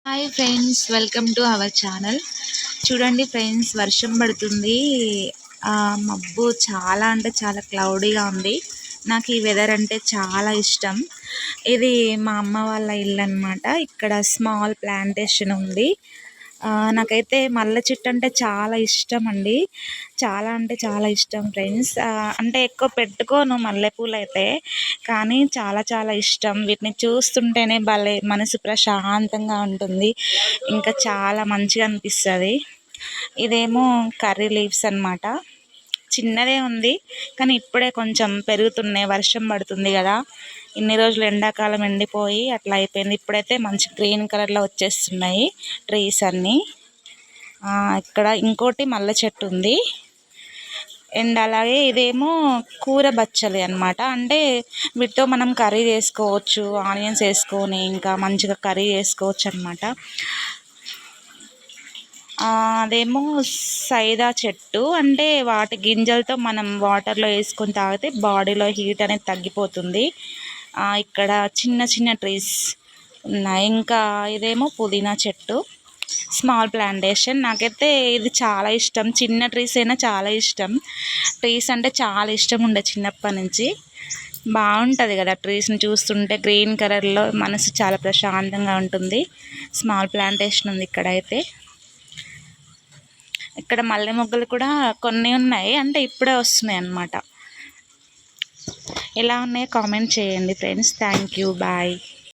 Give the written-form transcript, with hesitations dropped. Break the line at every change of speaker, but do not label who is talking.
Hi friends, welcome to our channel. చూడండి friends, వర్షం పడుతుంది. మబ్బు చాలా అంటే చాలా క్లౌడీగా ఉంది. నాకు ఈ వెదర్ అంటే చాలా ఇష్టం. ఇది మా అమ్మ వాళ్ళ ఇల్లు అనమాట. ఇక్కడ స్మాల్ ప్లాంటేషన్ ఉంది. నాకైతే మల్లె చెట్టు అంటే చాలా ఇష్టం అండి. చాలా అంటే చాలా ఇష్టం ఫ్రెండ్స్. అంటే ఎక్కువ పెట్టుకోను మల్లెపూలు అయితే, కానీ చాలా చాలా ఇష్టం. వీటిని చూస్తుంటేనే భలే మనసు ప్రశాంతంగా ఉంటుంది. ఇంకా చాలా మంచిగా అనిపిస్తుంది. ఇదేమో కర్రీ లీవ్స్ అన్నమాట. చిన్నదే ఉంది, కానీ ఇప్పుడే కొంచెం పెరుగుతున్నాయి. వర్షం పడుతుంది కదా, ఇన్ని రోజులు ఎండాకాలం ఎండిపోయి అట్లా అయిపోయింది. ఇప్పుడైతే మంచి గ్రీన్ కలర్లో వచ్చేస్తున్నాయి ట్రీస్ అన్నీ. ఇక్కడ ఇంకోటి మల్లె చెట్టు ఉంది. అండ్ అలాగే ఇదేమో కూర బచ్చలి అనమాట. అంటే వీటితో మనం కర్రీ చేసుకోవచ్చు, ఆనియన్స్ వేసుకొని ఇంకా మంచిగా కర్రీ చేసుకోవచ్చు అనమాట. అదేమో సైదా చెట్టు. అంటే వాటి గింజలతో మనం వాటర్లో వేసుకొని తాగితే బాడీలో హీట్ అనేది తగ్గిపోతుంది. ఇక్కడ చిన్న చిన్న ట్రీస్ ఉన్నాయి. ఇంకా ఇదేమో పుదీనా చెట్టు, స్మాల్ ప్లాంటేషన్. నాకైతే ఇది చాలా ఇష్టం. చిన్న ట్రీస్ అయినా చాలా ఇష్టం. ట్రీస్ అంటే చాలా ఇష్టం ఉండే చిన్నప్పటి నుంచి. బాగుంటుంది కదా ట్రీస్ని చూస్తుంటే, గ్రీన్ కలర్లో మనసు చాలా ప్రశాంతంగా ఉంటుంది. స్మాల్ ప్లాంటేషన్ ఉంది ఇక్కడైతే. ఇక్కడ మల్లె మొగ్గలు కూడా కొన్ని ఉన్నాయి, అంటే ఇప్పుడే వస్తున్నాయి అన్నమాట. ఎలా ఉన్నాయో కామెంట్ చేయండి ఫ్రెండ్స్. Thank you, bye.